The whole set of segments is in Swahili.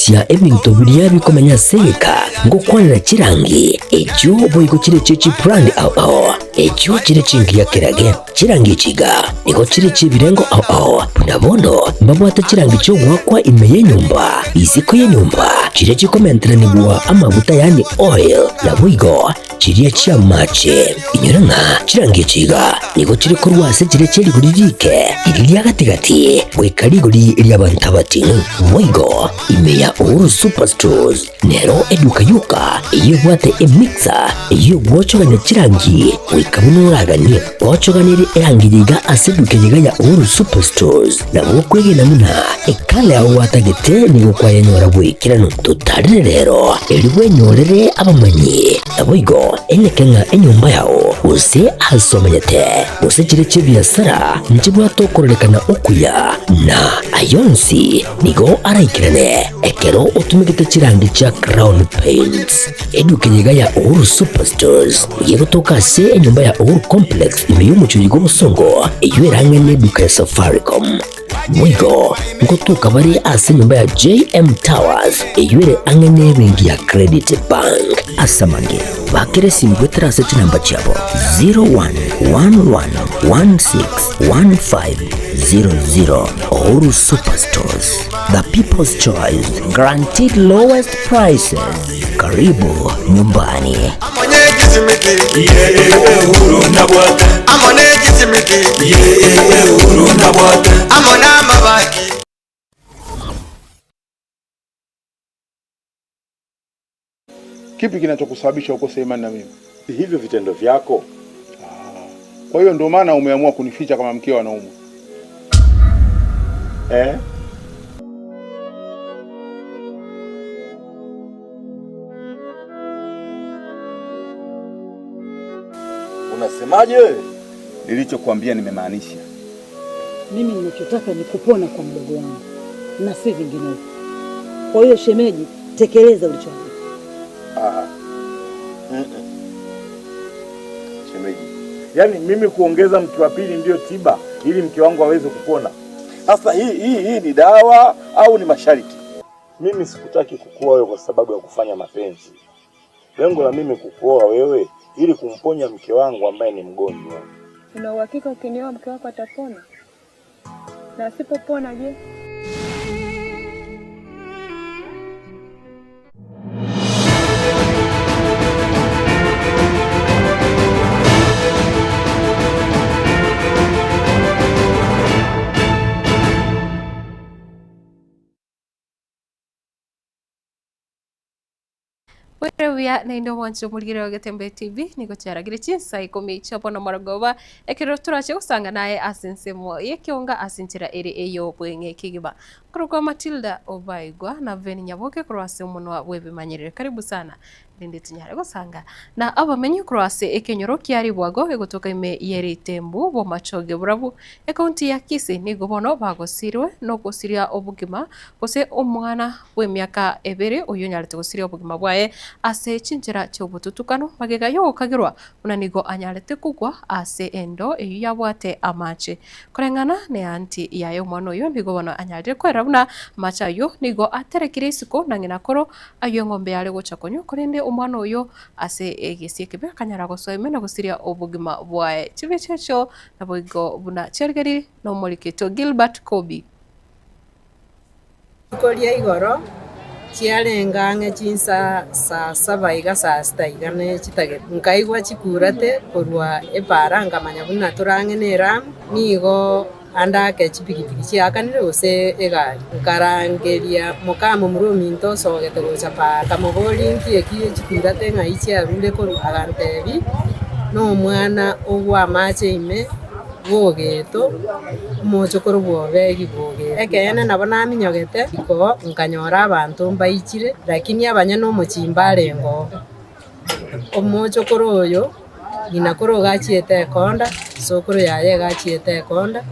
cia ebintu biria bikomenya seka ngo kwanira chirangi ekyo boigo chire chichi brand ao ekyo chire chingia kirage chirangi chiga niko chire chibirengo ao nabono mbabwata chirangi cyo gwakwa imeye nyumba iziko ye nyumba chire chikomentera nibwa amavuta yani oil ya boigo chiriya chia mache inyuranga chirangi chiga niko chire kurwase chire chiri kuririke iriya gatigati wekari guri iriya bantabati boigo imeya Uhuru Superstores nero eduka yuka iyo bwate emixer iyo gwochoganya chirangi wikabunuragani gwochoganire erangi yiga aseduke yiga ya Uhuru Superstores na wokwege namuna ekale aho watagete nigo kwa yanyora bwikirano tutarire rero eliwe nyorere abamanyi aboigo enekenga enyumba yao use asomanyete use chire chibiasara njibwa tokorolekana okuya na ayonsi nigo araikirane ekero utumikite chirangi cha Crown Paints eduke yiga ya Uhuru Superstores yego tokase enyumba ya Uhuru Complex imeyo mucyuyigo busongo iyo erange neduka ya Safaricom mwigo ngo tukabari ase nyumba ya JM Towers iyo angene bengi ya Credit Bank asamange bakere simbwe trase chinamba chabo 0111161500 Uhuru Superstores, the people's choice, guaranteed lowest prices. Karibu nyumbani. Kipi kinachokusababisha ukose imani na mimi? Hivyo vitendo vyako. Kwa hiyo ndio maana umeamua kunificha kama mkeo anaumwa. Unasemaje? Nilichokuambia nimemaanisha. Mimi ninachotaka ni kupona kwa mdogo wangu na si vinginevyo. Kwa hiyo shemeji, tekeleza ulichoambiwa. Shemeji, yaani mimi kuongeza mke wa pili ndio tiba ili mke wangu aweze kupona? Sasa hii ni dawa au ni masharti? Mimi sikutaki kukuoa wewe kwa sababu ya kufanya mapenzi. Lengo la mimi kukuoa wewe ili kumponya mke wangu ambaye ni mgonjwa. Una uhakika ukinioa mke wako atapona? Na asipopona je? Wewe na ndo mwanzo mulire wa Gatembe TV niko cyaragire cinsa ikomi chapo na maragoba ekero turache gusanga naye asensemo yekionga asintira ere eyo bwenge kigiba kuruko Matilda Obaigwa na Veni Nyaboke kurwase umuntu wa webe manyerere karibu sana ndinde tunyare gusanga na abamenyi kurwase ekenyoro kyari bwago egotoka ime yeri tembu bo machoge burabu ekonti ya Kisi nigo bono bagosirwe no gosiria obugima gose omwana w'emyaka ebere uyu nyarete gosiria obugima bwaye ase chinjira cyobututukano bagega yo kagirwa unanigo anyarete kugwa ase endo eyu yabwate amache kurengana ne anti yayo mwana uyu nigo bono anyarete kwera buna macha yo nigo aterekire isiko nangina koro ayo ngombe yale gocha konyo kurende umwana uyu ase egisieke kanyara gosoime na gosiria obugima bwaye chibechecho naboigo buna chergeri no moliketo Gilbert Kobi kolia igoro kiarenga chinsa saa 7 iga saa 6 igane chitage nkaigwa chikurate korwa epara ngamanya buna turangenera nigo andake chipikipiki chiakanire ose egari nkarangeria mukamo muruminto sogete gochapa kamogoli nkieki chikurate ngaichi arunde koru agantebi no mwana ogwa mache ime bogeto mochokoro bwobegi boge ekene nabo naminyogete iko nkanyora abantu mbaikire lakini abanya no mochimbare ngo omochokoro oyo inakoro gachiete konda sokoro yaye gachiete konda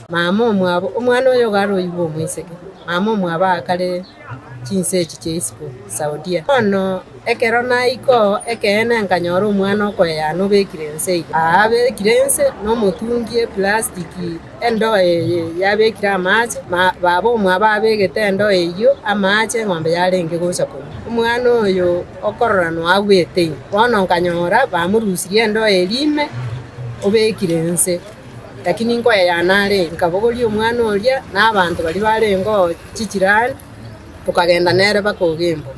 mama omwabo omwana oyo garo ibo mwiseke mama omwaba akare chinse chicheisiku Saudia ono ekero naiko ekene nkanyoru omwana okoya nobekire nse abekire nse nomotungie plastiki endo yabekire amache baba omwe babegete endo eyo amache ng'ombe yarenge gocha kunywa omwana oyo okorora nwagwete bono nkanyora bamurusirie endo erime obekire nse lakini nkoya yanare nkabogoria omwana oria n'abantu bari barengo chichirani tukagenda nere bakogembo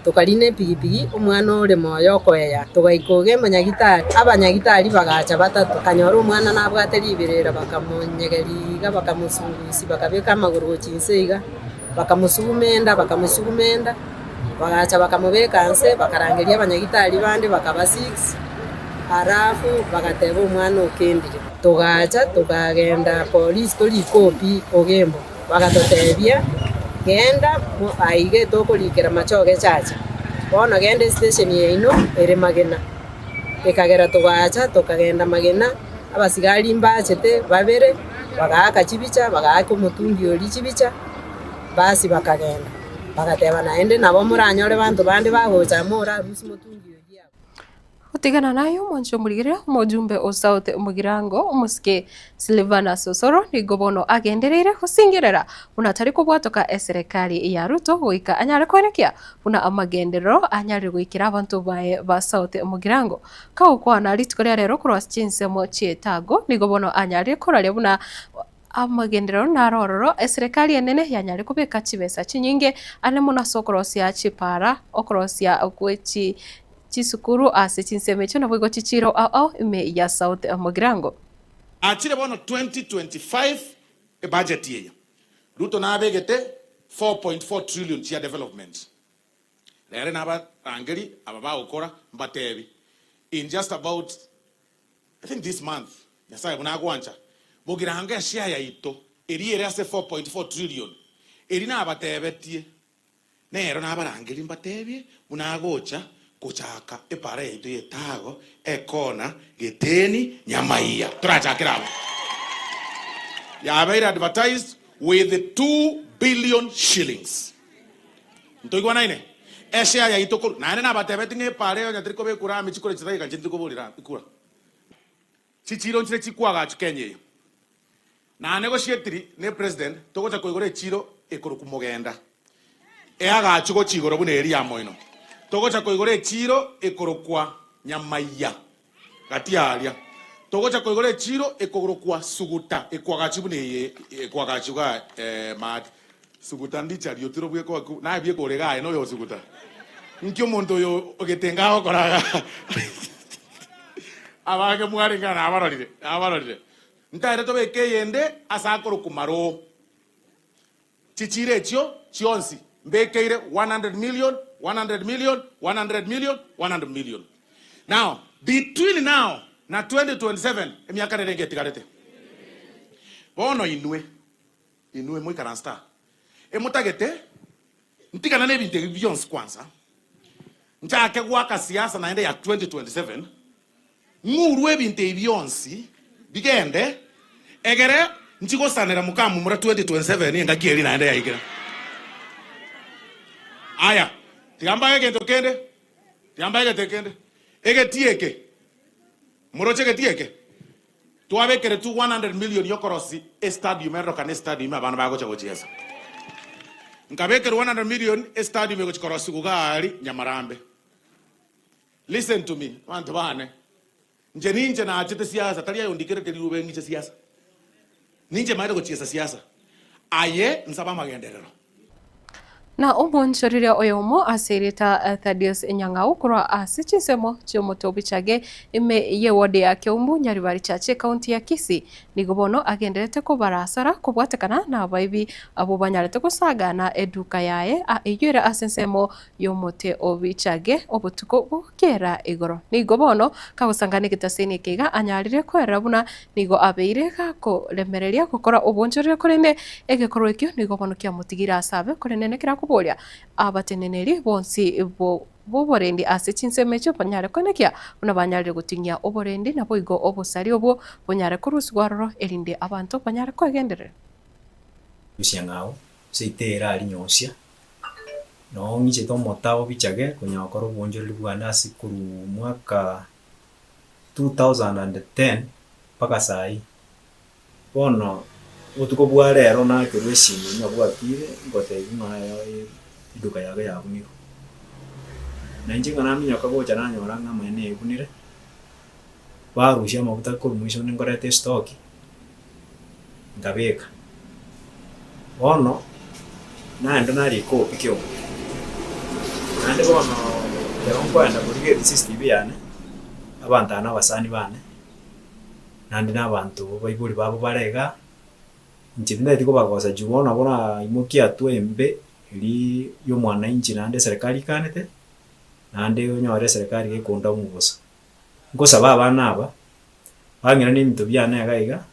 tukarine pigipigi omwana ore moyo okoya tugaikogembo nyagitari abanyagitari bagacha batatu kanyora omwana nabwate libirera bakamunyegeriga bakamusungusi bakabeka amaguru chinseiga bakamusugumenda bagacha bakamubeka nse bakarangeria abanyagitari bande bakaba 6 harafu bagateba omwana okendire tugacha tukagenda polisi tulikopi ogembo bagatotebia genda aige tokurikira machoge chacha bono genda station yeino ere Magena ekagera tugacha tukagenda Magena abasigari mbachete babere bagaka chibicha bagaka omutungi ori chibicha basi bakagenda bagateba naende nabo muranyore bantu bande bagocha mura rusi mutungi ori utigana nayo mwancho murigirira mujumbe o South Mugirango umusike Silvana Sosoro nigo bono agendereire kusingirira unatari kubwatoka serikali ya Ruto goika anyare kwerekia una amagendero anyare goikira abantu ba South Mugirango kawo kwana ritikoria rero cross chinsemo chietago nigo bono anyare koraria buna amagendero narororo serikali enene yanyare kubeka chibesa chinyinge ane muna sokorosia chipara okorosia okwechi chisukuru ase chinsemecho na bwigo chichiro ao ime ya South Mugirango achire bono 2025 budget yeya Ruto na abegete 4.4 trillion chia development lere na ba angeri ababa okora mbatebi in just about I think this month yasa buna gwancha Mugirango share ya ito eri ase 4.4 trillion eri na abatebetie nero na barangeri mbatebi buna gocha kuchaka epara yetu yetago ekona geteni nyamaiya turachakira yabaire advertised with 2 billion shillings ntoigwa naine esha ya itoko nane na batebeti ngepare ya triko be kura michikore chitaiga chintiko bolira ikura chichiro nchire chikwaga chukenye nane go shietri ne president toko cha koigore chiro ekoro kumogenda eaga chuko chigoro bune eri amoino togocha koigore chiro ekorokwa nyamaiya gatiaria togocha koigore chiro ekorokwa suguta ekwagachibu ne ekwagachuga mat suguta ndichari otiro bwe kwa na bye korega no yo suguta nkyo muntu yo ogetenga okoraga abage mwaringa na abarorire ntaire tobe keyende asakoro kumaro chichire chio chionsi mbekeire 100 million 100 million, 100 million, 100 million. Now, between now na 2027, emiaka nerenge tigarete. Bono inue mwi karansta. Emutagete, ntika nane binte billions kwanza. Nchake waka siasa naende ya 2027. Ngurwe binte billions bigende egere nchiko sanera mukamu mura 2027 ngakieri naende ya igira. Aya Tiamba gento kende. Ege tieke. Moroche ke tieke. Tuabe kere tu 100 million yokorosi stadium erokane stadium abana bago chagochiesa. Nkabe kere 100 million stadium ego chikorosi kugari Nyamarambe. Listen to me, bantu bane. Nje ninje na achite siasa, talia yondikere ke liube ngiche siasa. Ninje maide go chiesa siasa. Aye nsaba magenderero. Na omonchorire oyomo asirita Thaddeus Nyang'au kurwa asichisemo chiomotobi chage ime yewode ya Kiumbu Nyaribari chache kaunti ya Kisii nigobono agenderete kubarasara kubwatekana na abaibi abo banyarete kusaga na eduka yaye iyira asensemo yomote obichage obutuko bukera igoro nigobono kabusangane gitaseni kiga anyarire kwera buna nigo abeire ko lemereria gukora obonchorire kurene egekorwo ekyo nigobono kya mutigira asabe kurenene kira kuboria abateneneri bonsi boborendi ase chinsemecho banyare konekia una banyare gutinya oborendi na boigo obosari obo bonyare kuruswaroro erinde abantu banyare kwegendere Nyang'au seitera ali nyonsia no ngiche to motao bichage kunyakoro bonjori bwana sikuru mwaka 2010 paka sai bono utuko bwarero na kirweshinyo nyabwatire ngote imayo iduka yaga yabuniro nanje kana minyaka gocha nanyora ngamene ibunire barusha mabuta ko mwisho ngorete stock ngabeka bono naenda nari ko pikyo nande bono yaronkwenda kurige system yane abantana basani bane nandi n'abantu bayiburi babo barega nchinde tiko bakosa jubona bona imukia twembe iri yo mwana inchi nande serikali kanete nande nyore serikali gekunda umubusa ngosa bana aba bangira n'ibintu byane agaiga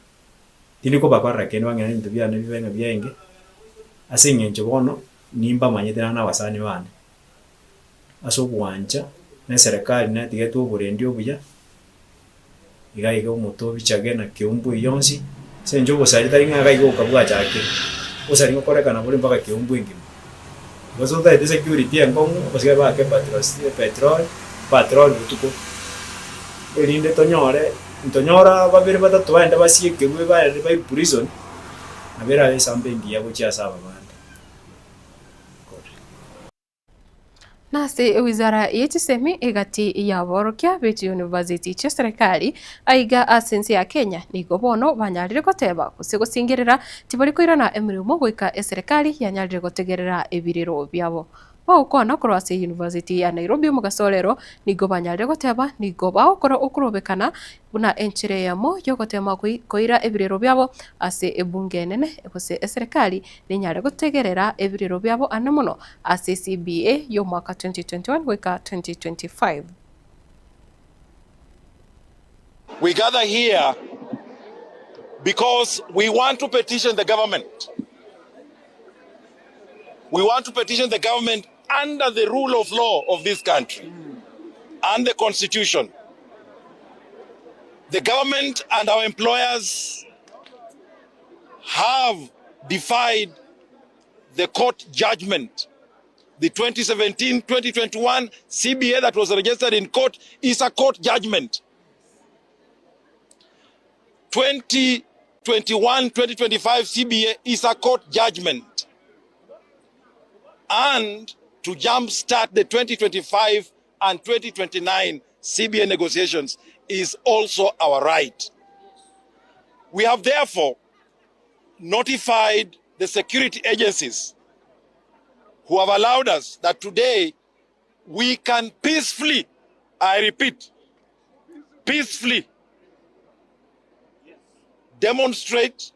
tiliko bakora kene bangira n'ibintu byane bibenga byenge asenyenje bono nimba manyedera n'abasani bane aso kuwanja na serikali na tigetu oburendi obuya igaiga umuto bichage na kiumbu yonsi senjo bosarita inga gaiga ukabwa chake usari ngokorekana buri mpaka kiumbu ingimo gozo da security engomu bosiga ba ke patrol butuko erinde tonyora babiri batatu baenda basieke gwe ba prison abera esambe ngiya gocha saba bande nasi wizara yetisemi igati ya borokia beti university cha serikali aiga asensi ya Kenya nigo bono banyarire goteba gusigosingirira tibari kwirana emirimo gwika serikali yanyarire gotegerera ebiriro byabo baukona kurwase university ya Nairobi mugasolero nigo banyarire goteba nigo baukora ukurobekana buna enchire yamo yogotema koira ebiriro byabo ase ebunge nene gose serikali ninyare gotegerera ebiriro byabo anamuno ase CBA yo mwaka 2021 gwika 2025. We gather here because we want to petition the government. We want to petition the government under the rule of law of this country and the constitution. The government and our employers have defied the court judgment. The 2017-2021 CBA that was registered in court is a court judgment. 2021-2025 CBA is a court judgment. And to jumpstart the 2025 and 2029 CBA negotiations is also our right. We have therefore notified the security agencies who have allowed us that today we can peacefully, I repeat, peacefully demonstrate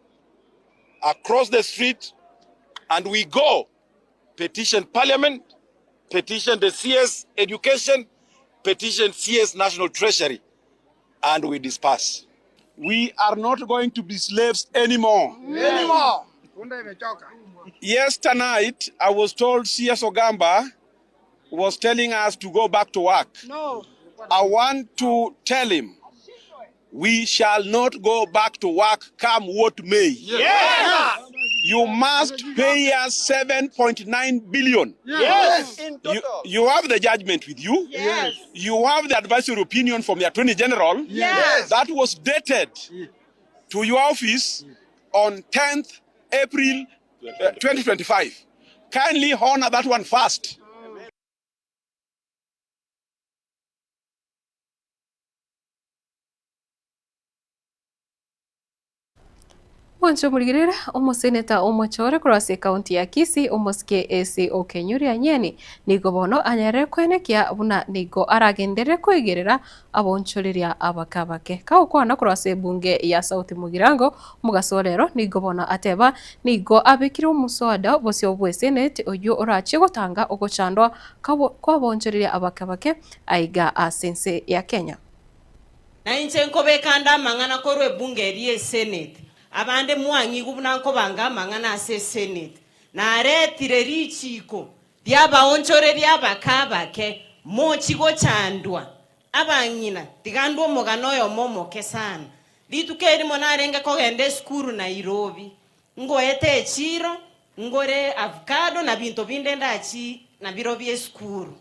across the street, and we go petition Parliament, petition the CS Education, petition CS National Treasury, and we disperse. We are not going to be slaves anymore. Yesterday, I was told CS Ogamba was telling us to go back to work. No. I want to tell him, we shall not go back to work come what may. Yes. You must pay us 7.9 billion. Yes. You have the judgment with you. Yes. You have the advisory opinion from the Attorney General. Yes. That was dated to your office on 10th April 2025. Kindly honor that one first. Wancho murigirira omoseneta omochore kurase county ya Kisii omoske ese okenyuri anyeni nigo bono anyare kwenekia buna nigo aragendere kwegerera abonchoriria abakabake ka ukwana kurase bunge ya South Mugirango mugasolero nigo bono ateba nigo abikire umusoda bose obwe senate oyo orache gotanga ogochandwa kwa bonchoriria abakabake aiga asense ya Kenya na inche nkobekanda mangana korwe bunge rie senate abande mwangi gubunanko banga mangana ase senate na aretire richiko lyabawonchore lyabakabake mochigo chandwa abanyina tigandwa omogano oyo momoke sana litukeri monarenge kogende skuru Nairobi ngoete echiro ngore avocado na binto binde ndachi na biro bye skuru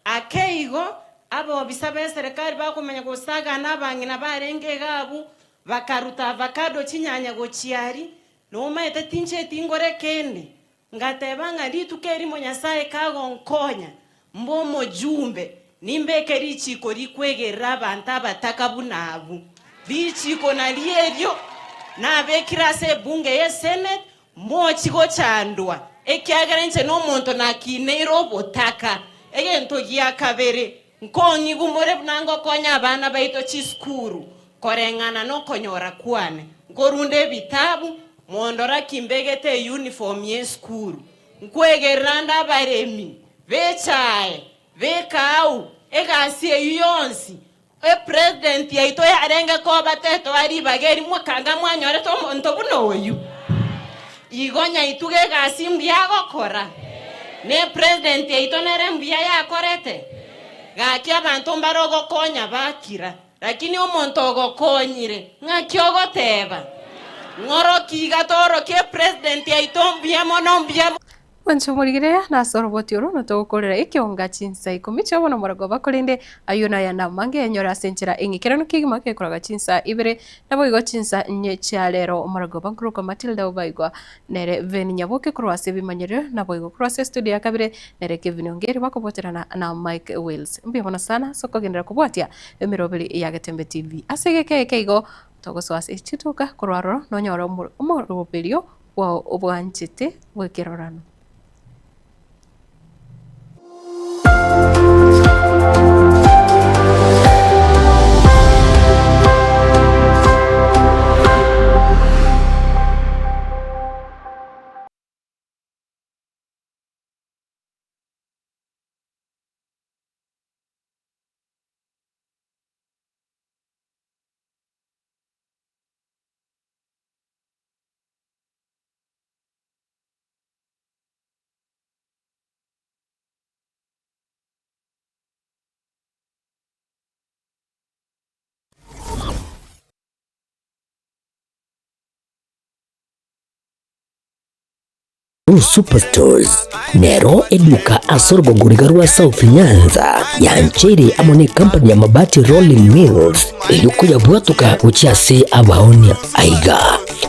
akeigo abo bisabe serikali bakumenya gusaga nabangi na barenge gabu bakaruta avocado chinyanya gochiari no maete tinche tingore kende ngatebanga litukeri monyasaye kago nkonya mbomo jumbe nimbeke richiko rikwegerera abantu abataka bunabu richiko nalierio nabekira se bunge ye senate mochiko chandwa ekiagarenche no muntu nakineiro botaka egento giakabere nkonyi gumore nango konya abana baito chiskuru korengana no konyora kwane ngorunde bitabu mondora kimbegete uniform ye skuru nkwegeranda baremi bechae bekau egasi yonsi president yaito yarenga ko bateto ari bageri mwakanga mwanyore to monto bunoyu igonya ituge gasi mbiago kora ne president yaito nere mbia ya korete gaki abantu mbarogo konya bakira lakini umonto go konyire ngakyogo teba ngoro kiga toro ke president yaito mbia mono mbia Wancho muligire na soroboti uru no tokorera ikionga chinsa ikomicho bono marago bakolinde ayuna ya na mange nyora senchera ingikera no kigima ke kuraga chinsa ibere nabo igo chinsa nye chalero marago bankruko Matilda ubaigwa nere veni nyaboke kurwase bimanyere nabo igo kurwase studio yakabire nere Kevin Ongeri bakoboterana na Mike Wills mbibona sana soko gendera kubwatia emirobeli ya Gatembe TV asege keigo togoswase chituka kurwaro no nyora umurobelio wa obwanchete wekerorano. Superstores nero eduka asorgo guriga rwa South Nyanza yanchere amone company ya mabati Rolling Mills yuko yabwatuka ucyase abaonia aiga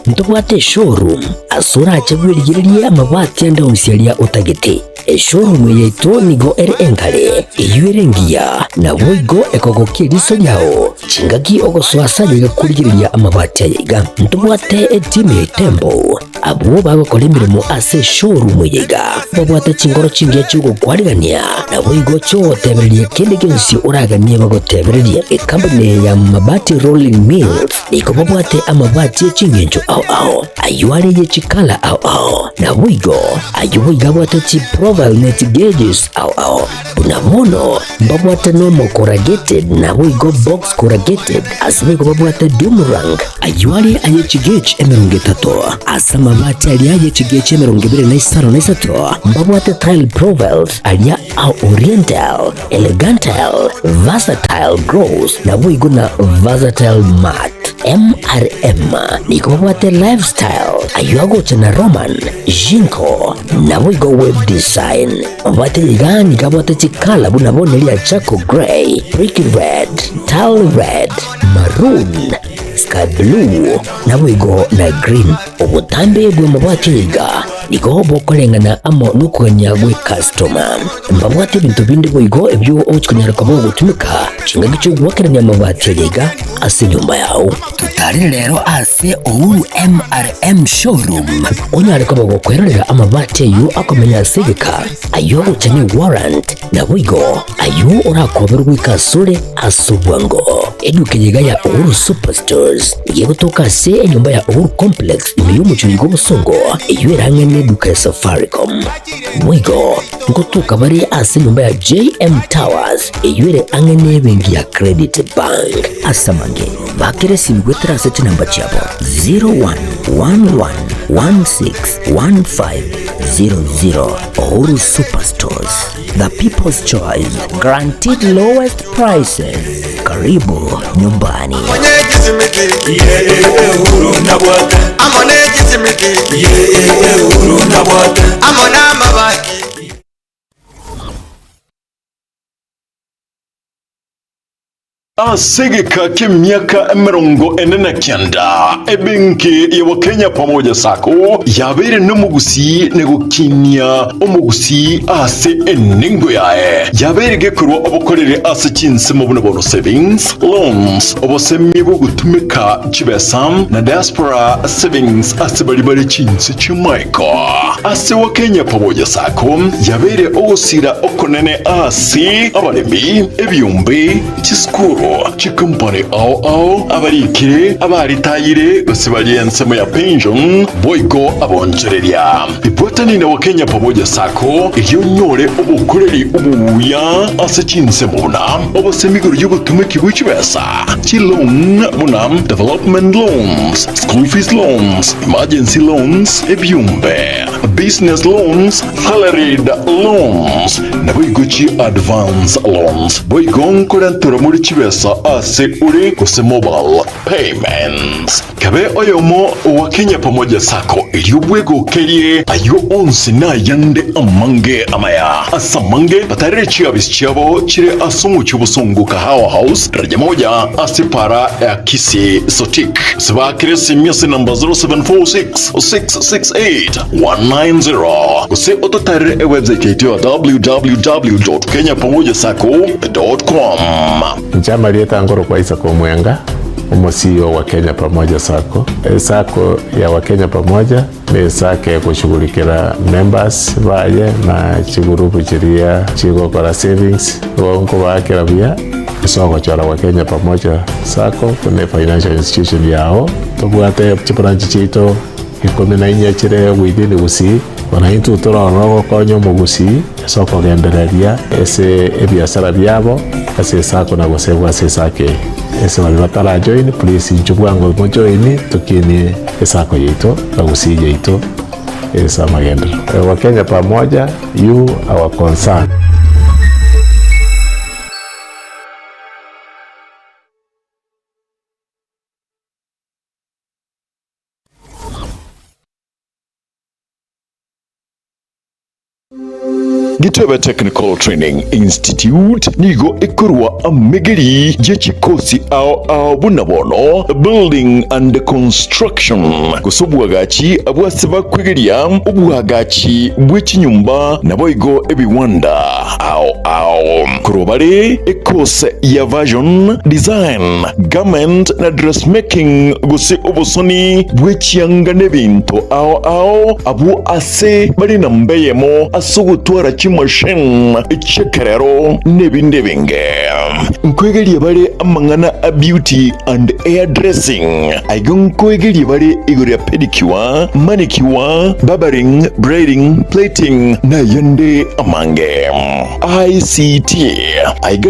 ntobwate showroom asura achagwirigirie amabati anda usialia utagete showroom yeto nigo enkale iyuerengia na boigo ekogokie riso yao chingagi ogoswasa yigakurigiria amabati yayiga ntobwate team Tembo abo babakora imirimo ase showroom yiga babwata chingoro chingiye cyugo kwarigania na boigo cyo tebererie kende gensi uraganie bagotebererie company ya mabati Rolling Mills iko babwate amabati chingenjo ao ayuare ye chikala ao na boigo ayuiga bwate chi profile net gauges ao unamono babwate normal corrugated na boigo box corrugated asibigo babwate Dumarang ayuare aye chigage emerungetato asama mabati aliaye chigeche 2023 mbabwate tile profiles alia au oriental elegantal versatile gross na boigo na versatile matte MRM niko babwate lifestyle ayuago chana Roman Jinko na boigo web design babwate ligani kabwate chikala bunabone lia chako gray brick red tile red maroon sky blue na boigo na green obutambe bwe mabwate liga niko bokolengana amo nukonya gwe customer mbabwate bintu bindi boigo ebyo ochikunyara kabo gutumika chinga gicho gwakeranya mabwate liga ase nyumba yao tutari rero ase Uhuru MRM showroom onyare kabo gukwerera amabwate yu akomenya sigika ayo guchani warrant na boigo ayo urakoberwa ikasure asubwango eduke yiga ya Uhuru Superstores igiye gutoka se enyumba ya Uhuru Complex imiyumucuri g'ubusongo iyirange neduka ya Safaricom mwigo ngutuka bari ase nyumba ya JM Towers iyire ange nebengi ya Credit Bank asamange bakere simgwetera sete namba chabo 0111161500 Uhuru Superstores, the people's choice, guaranteed lowest prices. Karibu nyumbani. Asegeka k'emyaka 49 ebenki ya Kenya Pamoja Sacco yabere n'umugusi negukinya umugusi ase eningo yae yabere gekurwa obukorere ase kinse mu buno savings loans obosemi bwo gutumika kibesam na diaspora savings ase bari kinse chimaiko ase wa Kenya Pamoja Sacco yabere ogusira okonene ase abaremi ebyumbe kiskuru chikumpani ao abarikire abaritayire basibaliye nsemo ya pension boygo abonchereria ipotani na Kenya Pamoja Sacco iyonyore obukoreri ubuya ase kinse muna obosemiguru y'ubutumiki bw'ikibesa loan muna development loans, school fees loans, emergency loans, ebyumbe business loans, salaried loans na boygochi advance loans boygo nkorantura muri kibesa ase uri kuse mobile payments kabe oyomo wa Kenya Pamoja Sacco iliyobwego kerie ayo onsi na yande amange amaya asamange patarechi abisichabo chire asungu chubusungu kahawa house daraja moja asipara ya kisi sotik sibakire simyasi namba 0746-668-190 kuse ototare website yetu www.kenyapamojasacco.com. Njama lieta ngoro kwa Isaac Omwenga, CEO wa Kenya Pamoja Sacco. Sacco ya Wakenya Pamoja ni sake ya kushughulikira members baye na chigurupu chiria chigokora savings wonko bakira bia isoko chora Wakenya Pamoja Sacco kune financial institution yao tobwate chibranchi chito ikome na inya chire within gusi wanaintu torono konyo mugusi soko gendereria ese ebiasara byabo ase Sacco na gosebwa ase sake ese walibatara join please njubwango mojoini tukini Sacco yeto na gusi yeto esa magendo Wakenya Pamoja you our concern. Gitebe Technical Training Institute nigo ikurwa amegeri jechikosi ao bunabono building and construction kusubwagachi abwasiba kwegeria ubwagachi bw'ikinyumba naboigo ebiwanda ao kurobare ekose ya version design garment na dressmaking gusi obusoni bw'ekiyanga n'ebintu ao abu ase bari nambeyemo asugutwara machine chekerero nebinde binge nkwegeli bare amangana a beauty and hairdressing aigon kwegeli bare igure pedicure manicure barbering braiding plating na yande amange ICT aigon